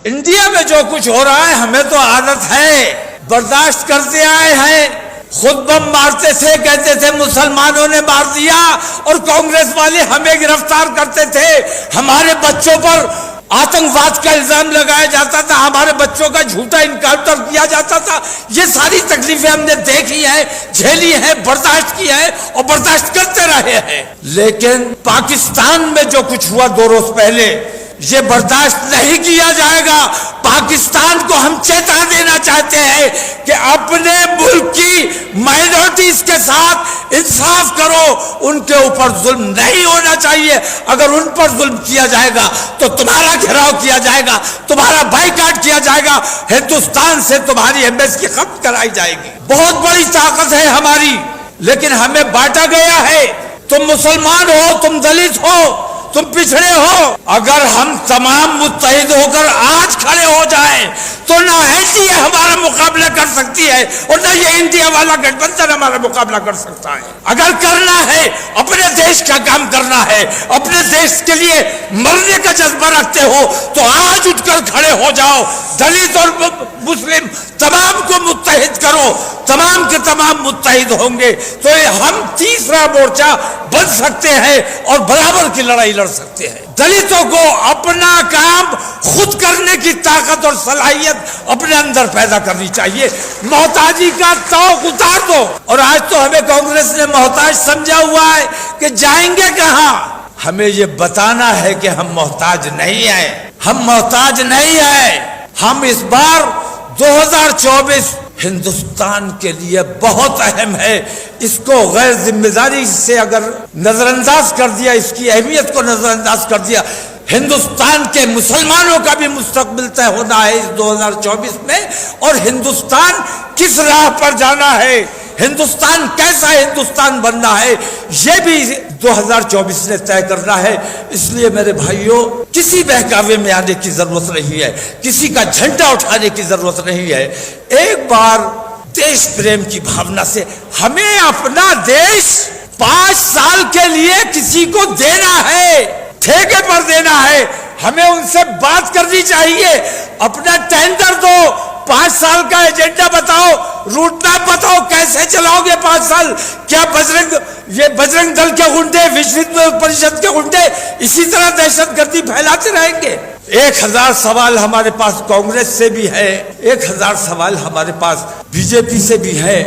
India میں جو کچھ ہو رہا ہے ہمیں تو عادت ہے، برداشت کرتے آئے ہیں. خود بم مارتے تھے، کہتے تھے مسلمانوں نے مار دیا، اور کانگریس والے ہمیں گرفتار کرتے تھے. ہمارے بچوں پر آتنکواد کا الزام لگایا جاتا تھا، ہمارے بچوں کا جھوٹا انکاؤنٹر کیا جاتا تھا. یہ ساری تکلیفیں ہم نے دیکھی ہیں، جھیلی ہیں، برداشت کی ہے اور برداشت کرتے رہے ہیں. لیکن پاکستان میں جو کچھ ہوا 2 روز پہلے، یہ برداشت نہیں کیا جائے گا. پاکستان کو ہم چیتا دینا چاہتے ہیں کہ اپنے ملک کی مائنورٹیز کے ساتھ انصاف کرو، ان کے اوپر ظلم نہیں ہونا چاہیے. اگر ان پر ظلم کیا جائے گا تو تمہارا گھیراؤ کیا جائے گا، تمہارا بائیکاٹ کیا جائے گا، ہندوستان سے تمہاری ایمبیسی ختم کرائی جائے گی. بہت بڑی طاقت ہے ہماری، لیکن ہمیں بانٹا گیا ہے. تم مسلمان ہو، تم دلت ہو، تم پچھڑے ہو. اگر ہم تمام متحد ہو کر آج کھڑے ہو جائیں تو نہ ایسی ہمارا مقابلہ کر سکتی ہے اور نہ یہ انڈیا والا گٹھ بندھن ہمارا مقابلہ کر سکتا ہے. اگر کرنا ہے، اپنے دیش کا کام کرنا ہے، اپنے دیش کے لیے مرنے کا جذبہ رکھتے ہو تو آج اٹھ کر کھڑے ہو جاؤ. دلت اور مسلم تمام کو متحد کرو، تمام کے تمام متحد ہوں گے تو ہم تیسرا مورچہ بن سکتے ہیں اور برابر کی لڑائی لڑ سکتے ہیں. دلتوں کو اپنا کام خود کرنے کی طاقت اور صلاحیت اپنے اندر پیدا کرنی چاہیے. محتاجی کا توق اتار دو. اور آج تو ہمیں کانگریس نے محتاج سمجھا ہوا ہے کہ جائیں گے کہاں. ہمیں یہ بتانا ہے کہ ہم محتاج نہیں ہیں، ہم محتاج نہیں ہیں. ہم اس بار 2024 ہندوستان کے لیے بہت اہم ہے. اس کو غیر ذمہ داری سے اگر نظر انداز کر دیا، اس کی اہمیت کو نظر انداز کر دیا، ہندوستان کے مسلمانوں کا بھی مستقبل طے ہونا ہے اس 2024 میں. اور ہندوستان کس راہ پر جانا ہے، ہندوستان کیسا ہندوستان بننا ہے، یہ بھی 2024 نے طے کرنا ہے. اس لیے میرے بھائیوں، کسی بہکاوے میں آنے کی ضرورت نہیں ہے، کسی کا جھنڈا اٹھانے کی ضرورت نہیں ہے. ایک بار دیش پریم کی بھاونا سے ہمیں اپنا دیش 5 سال کے لیے کسی کو دینا ہے، ٹھیکے پر دینا ہے. ہمیں ان سے بات کرنی چاہیے. اپنا ٹینڈر دو، 5 سال کا ایجنڈا بتاؤ، روٹ میپ بتاؤ، کیسے چلاؤ گے 5 سال. کیا بجرنگ دل کے گنڈے، وشو ہندو پریشد کے گنڈے اسی طرح دہشت گردی پھیلاتے رہیں گے؟ 1000 سوال ہمارے پاس کانگریس سے بھی ہے، 1000 سوال ہمارے پاس بی جے پی سے بھی ہے.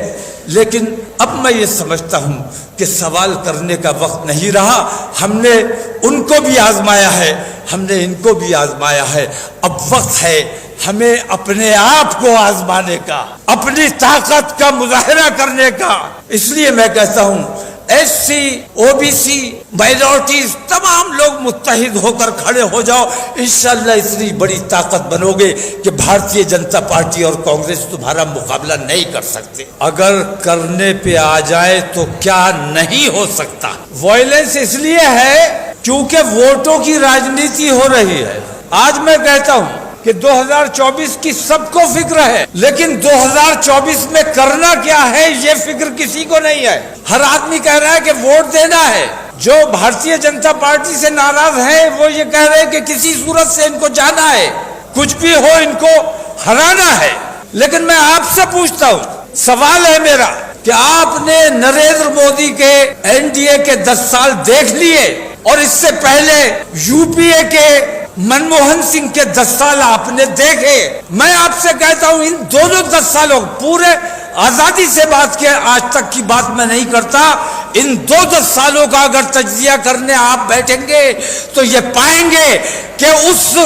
لیکن اب میں یہ سمجھتا ہوں کہ سوال کرنے کا وقت نہیں رہا. ہم نے ان کو بھی آزمایا ہے، ہم نے ان کو بھی آزمایا ہے. اب وقت ہے ہمیں اپنے آپ کو آزمانے کا، اپنی طاقت کا مظاہرہ کرنے کا. اس لیے میں کہتا ہوں S C, O B C, minorities تمام لوگ متحد ہو کر کھڑے ہو جاؤ. انشاءاللہ اتنی بڑی طاقت بنو گے کہ بھارتیہ جنتا پارٹی اور کانگریس تمہارا مقابلہ نہیں کر سکتے. اگر کرنے پہ آ جائے تو کیا نہیں ہو سکتا. وائلنس اس لیے ہے کیونکہ ووٹوں کی راجنیتی ہو رہی ہے. آج میں کہتا ہوں کہ 2024 کی سب کو فکر ہے، لیکن 2024 میں کرنا کیا ہے یہ فکر کسی کو نہیں ہے. ہر آدمی کہہ رہا ہے کہ ووٹ دینا ہے. جو بھارتیہ جنتا پارٹی سے ناراض ہے وہ یہ کہہ رہے ہیں کہ کسی صورت سے ان کو جانا ہے، کچھ بھی ہو ان کو ہرانا ہے. لیکن میں آپ سے پوچھتا ہوں، سوال ہے میرا کہ آپ نے نریندر مودی کے NDA کے 10 سال دیکھ لیے اور اس سے پہلے UPA کے منموہن سنگھ کے 10 سال آپ نے دیکھے. میں آپ سے کہتا ہوں ان دونوں 10 سالوں پورے آزادی سے بات کیا، آج تک کی بات میں نہیں کرتا. ان 10 سالوں کا اگر تجزیہ کرنے آپ بیٹھیں گے تو یہ پائیں گے کہ اس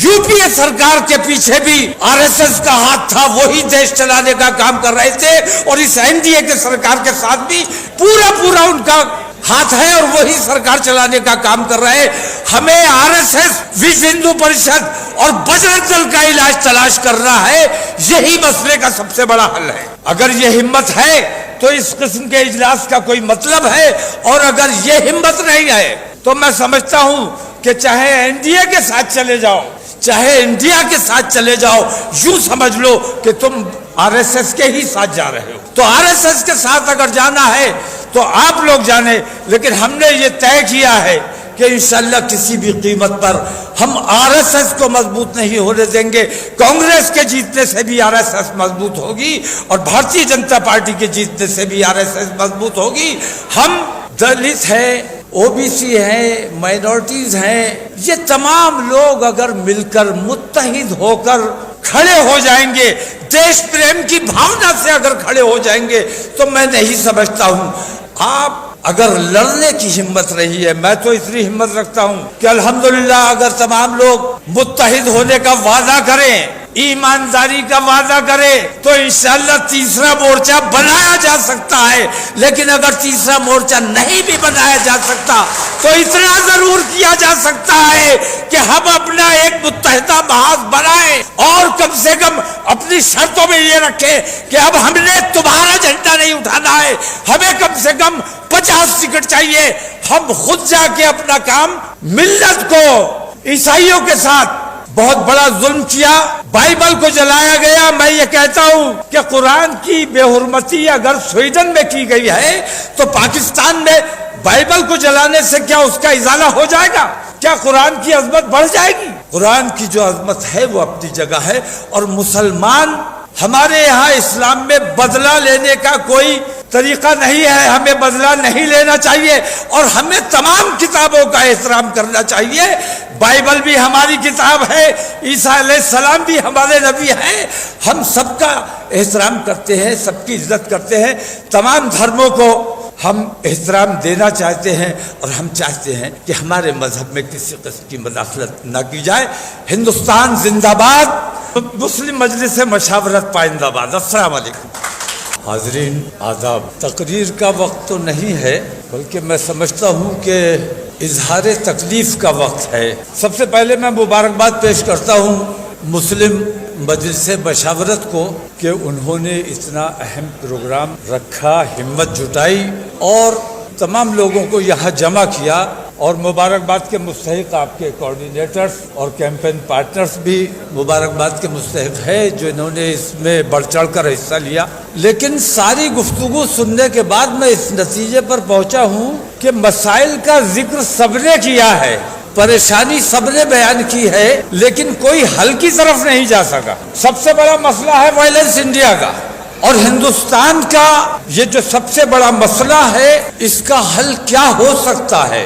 UPA سرکار کے پیچھے بھی RSS کا ہاتھ تھا، وہی دیش چلانے کا کام کر رہے تھے. اور اس NDA کے سرکار کے ساتھ بھی پورا ان کا ہاتھ ہے اور وہی سرکار چلانے کا کام کر رہے ہیں. ہمیں RSS، وشو ہندو پریشد اور بجرنگ دل کا علاج تلاش کرنا ہے. یہی مسئلے کا سب سے بڑا حل ہے. اگر یہ ہمت ہے تو اس قسم کے اجلاس کا کوئی مطلب ہے، اور اگر یہ ہمت نہیں ہے تو میں سمجھتا ہوں کہ چاہے NDA کے ساتھ چلے جاؤ، چاہے انڈیا کے ساتھ چلے جاؤ، یوں سمجھ لو کہ تم RSS کے ہی ساتھ جا رہے ہو. تو RSS کے ساتھ اگر جانا ہے تو آپ لوگ جانے، لیکن ہم نے یہ طے کیا ہے کہ انشاءاللہ کسی بھی قیمت پر ہم RSS کو مضبوط نہیں ہونے دیں گے. کانگریس کے جیتنے سے بھی RSS مضبوط ہوگی اور بھارتیہ جنتا پارٹی کے جیتنے سے بھی RSS مضبوط ہوگی. ہم دلت ہیں, OBC ہیں, مائنورٹیز ہیں, یہ تمام لوگ اگر مل کر متحد ہو کر کھڑے ہو جائیں گے, دیش پریم کی بھاونا سے اگر کھڑے ہو جائیں گے, تو میں نہیں سمجھتا ہوں آپ اگر لڑنے کی ہمت رہی ہے, میں تو اتنی ہمت رکھتا ہوں کہ الحمدللہ اگر تمام لوگ متحد ہونے کا وعدہ کریں, ایمانداری کا وعدہ کرے, تو انشاءاللہ تیسرا مورچہ بنایا جا سکتا ہے. لیکن اگر تیسرا مورچہ نہیں بھی بنایا جا سکتا تو اتنا ضرور کیا جا سکتا ہے کہ ہم اپنا ایک متحدہ محاذ بنائیں اور کم سے کم اپنی شرطوں میں یہ رکھیں کہ اب ہم نے تمہارا جھنڈا نہیں اٹھانا ہے, ہمیں کم سے کم 50 ٹکٹ چاہیے. ہم خود جا کے اپنا کام, ملت کو عیسائیوں کے ساتھ بہت بڑا ظلم کیا, بائبل کو جلایا گیا. میں یہ کہتا ہوں کہ قرآن کی بے حرمتی اگر سویڈن میں کی گئی ہے تو پاکستان میں بائبل کو جلانے سے کیا اس کا ازالہ ہو جائے گا؟ کیا قرآن کی عظمت بڑھ جائے گی؟ قرآن کی جو عظمت ہے وہ اپنی جگہ ہے. اور مسلمان, ہمارے یہاں اسلام میں بدلہ لینے کا کوئی طریقہ نہیں ہے, ہمیں بدلہ نہیں لینا چاہیے اور ہمیں تمام کتابوں کا احترام کرنا چاہیے. بائبل بھی ہماری کتاب ہے, عیسیٰ علیہ السلام بھی ہمارے نبی ہیں. ہم سب کا احترام کرتے ہیں, سب کی عزت کرتے ہیں, تمام دھرموں کو ہم احترام دینا چاہتے ہیں اور ہم چاہتے ہیں کہ ہمارے مذہب میں کسی قسم کی مداخلت نہ کی جائے. ہندوستان زندہ باد, مسلم مجلس مشاورت پائندہ باد. السلام علیکم. حاضرین آداب, تقریر کا وقت تو نہیں ہے بلکہ میں سمجھتا ہوں کہ اظہار تکلیف کا وقت ہے. سب سے پہلے میں مبارکباد پیش کرتا ہوں مسلم مجلس مشاورت کو کہ انہوں نے اتنا اہم پروگرام رکھا, ہمت جٹائی اور تمام لوگوں کو یہاں جمع کیا. اور مبارکباد کے مستحق آپ کے کوآرڈینیٹرز اور کیمپین پارٹنرز بھی مبارکباد کے مستحق ہے جو انہوں نے اس میں بڑھ چڑھ کر حصہ لیا. لیکن ساری گفتگو سننے کے بعد میں اس نتیجے پر پہنچا ہوں کہ مسائل کا ذکر سب نے کیا ہے, پریشانی سب نے بیان کی ہے, لیکن کوئی حل کی طرف نہیں جا سکا. سب سے بڑا مسئلہ ہے وائلنس انڈیا کا, اور ہندوستان کا یہ جو سب سے بڑا مسئلہ ہے اس کا حل کیا ہو سکتا ہے.